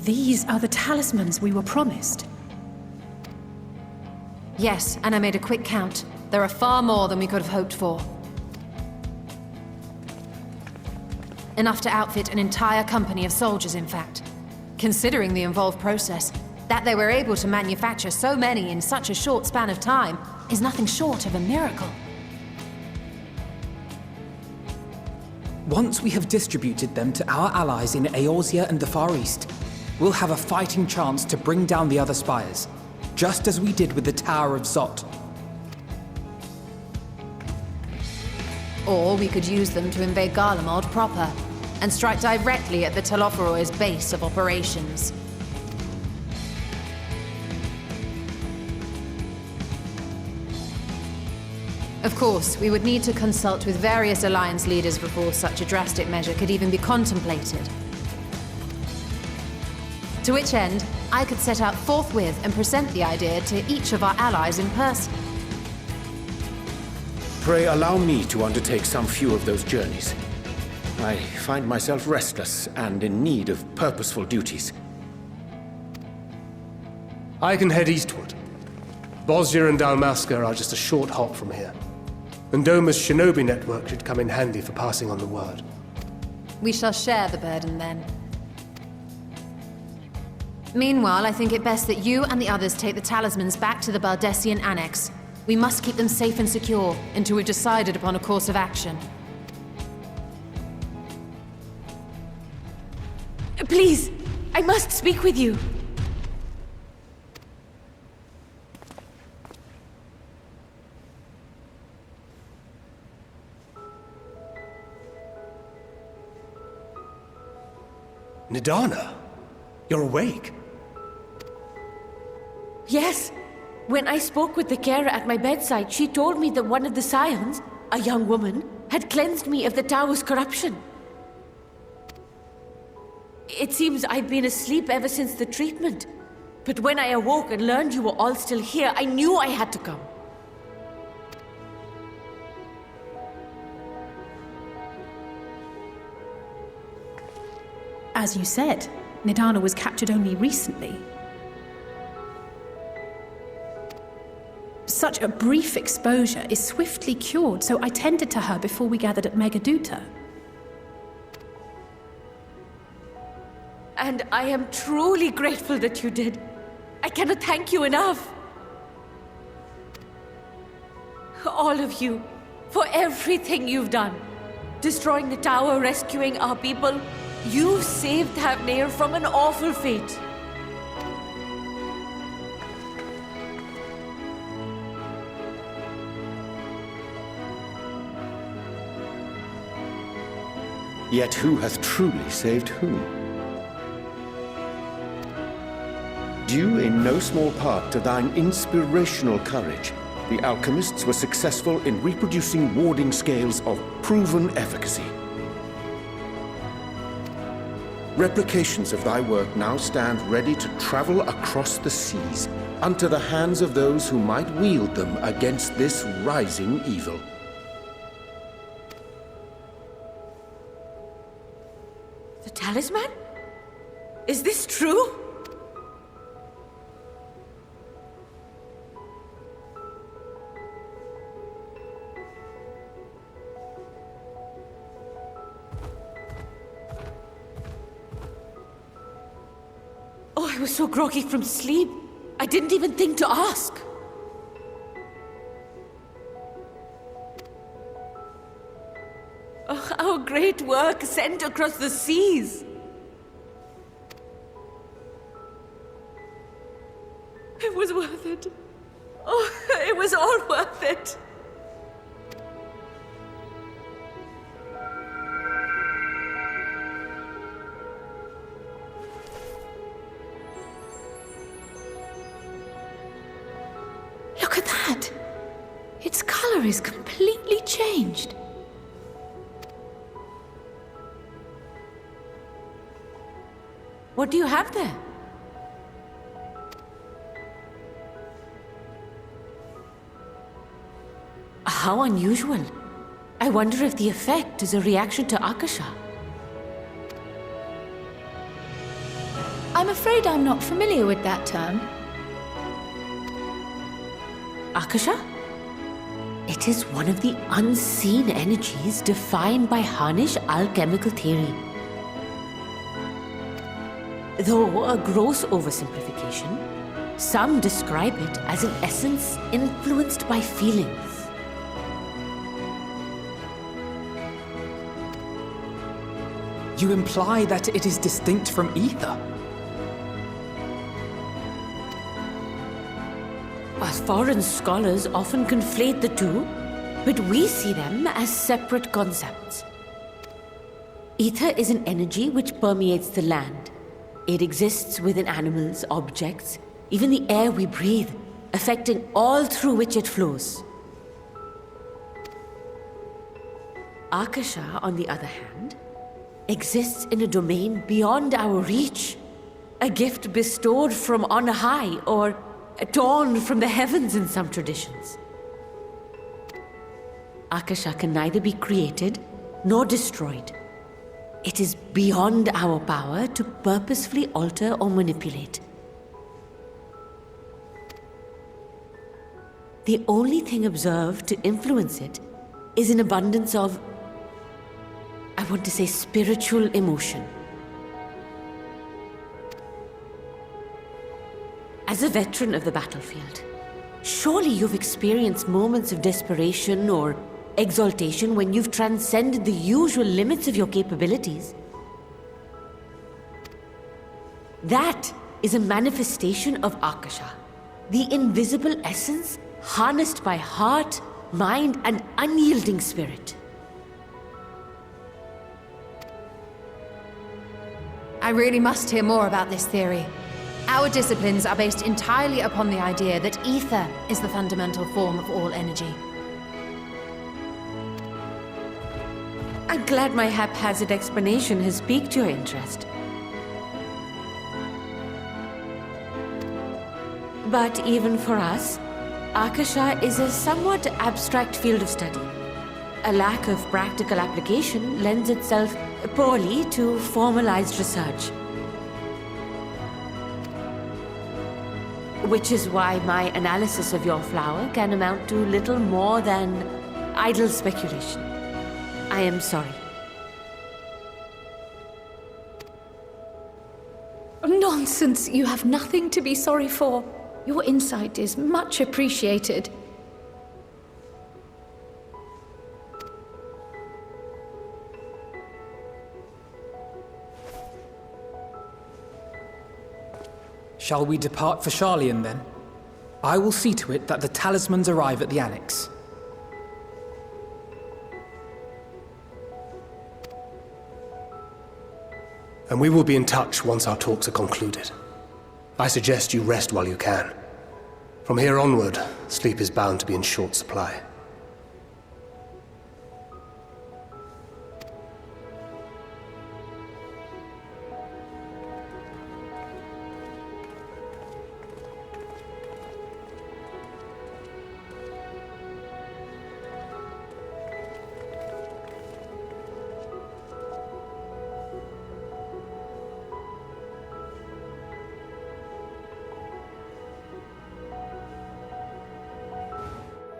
These are the talismans we were promised. Yes, and I made a quick count. There are far more than we could have hoped for. Enough to outfit an entire company of soldiers, in fact. Considering the involved process, that they were able to manufacture so many in such a short span of time is nothing short of a miracle. Once we have distributed them to our allies in Eorzea and the Far East, we'll have a fighting chance to bring down the other spires, just as we did with the Tower of Zot. Or we could use them to invade Garlemald proper, and strike directly at the Telophoroid's base of operations. Of course, we would need to consult with various Alliance leaders before such a drastic measure could even be contemplated. To which end, I could set out forthwith and present the idea to each of our allies in person. Pray allow me to undertake some few of those journeys. I find myself restless and in need of purposeful duties. I can head eastward. Bosnia and Dalmasca are just a short hop from here. And Doma's shinobi network should come in handy for passing on the word. We shall share the burden then. Meanwhile, I think it best that you and the others take the talismans back to the Baldessian Annex. We must keep them safe and secure until we've decided upon a course of action. Please, I must speak with you. Nidhana, you're awake. Yes. When I spoke with the carer at my bedside, she told me that one of the scions, a young woman, had cleansed me of the tower's corruption. It seems I've been asleep ever since the treatment. But when I awoke and learned you were all still here, I knew I had to come. As you said, Nidhana was captured only recently. Such a brief exposure is swiftly cured, so I tended to her before we gathered at Megaduta. And I am truly grateful that you did. I cannot thank you enough. All of you, for everything you've done. Destroying the tower, rescuing our people. You saved Thavnair from an awful fate. Yet who hath truly saved whom? Due in no small part to thine inspirational courage, the alchemists were successful in reproducing warding scales of proven efficacy. Replications of thy work now stand ready to travel across the seas, unto the hands of those who might wield them against this rising evil. The talisman? Is this true? Oh, I was so groggy from sleep. I didn't even think to ask. Oh, our great work sent across the seas. It was worth it. Oh, it was all worth it. Look at that! Its color is completely changed. What do you have there? How unusual. I wonder if the effect is a reaction to Akasa. I'm afraid I'm not familiar with that term. Akasa? It is one of the unseen energies defined by Harnish alchemical theory. Though a gross oversimplification, some describe it as an essence influenced by feelings. You imply that it is distinct from ether? As foreign scholars often conflate the two, but we see them as separate concepts. Ether is an energy which permeates the land. It exists within animals, objects, even the air we breathe, affecting all through which it flows. Akasa, on the other hand, exists in a domain beyond our reach, a gift bestowed from on high, or torn from the heavens in some traditions. Akasa can neither be created nor destroyed. It is beyond our power to purposefully alter or manipulate. The only thing observed to influence it is an abundance of, I want to say, spiritual emotion. As a veteran of the battlefield, surely you've experienced moments of desperation or exaltation when you've transcended the usual limits of your capabilities. That is a manifestation of Akasa, the invisible essence harnessed by heart, mind, and unyielding spirit. I really must hear more about this theory. Our disciplines are based entirely upon the idea that ether is the fundamental form of all energy. I'm glad my haphazard explanation has piqued your interest. But even for us, Akasa is a somewhat abstract field of study. A lack of practical application lends itself poorly to formalized research. Which is why my analysis of your flower can amount to little more than idle speculation. I am sorry. Nonsense! You have nothing to be sorry for. Your insight is much appreciated. Shall we depart for Sharlayan then? I will see to it that the talismans arrive at the Annex. And we will be in touch once our talks are concluded. I suggest you rest while you can. From here onward, sleep is bound to be in short supply.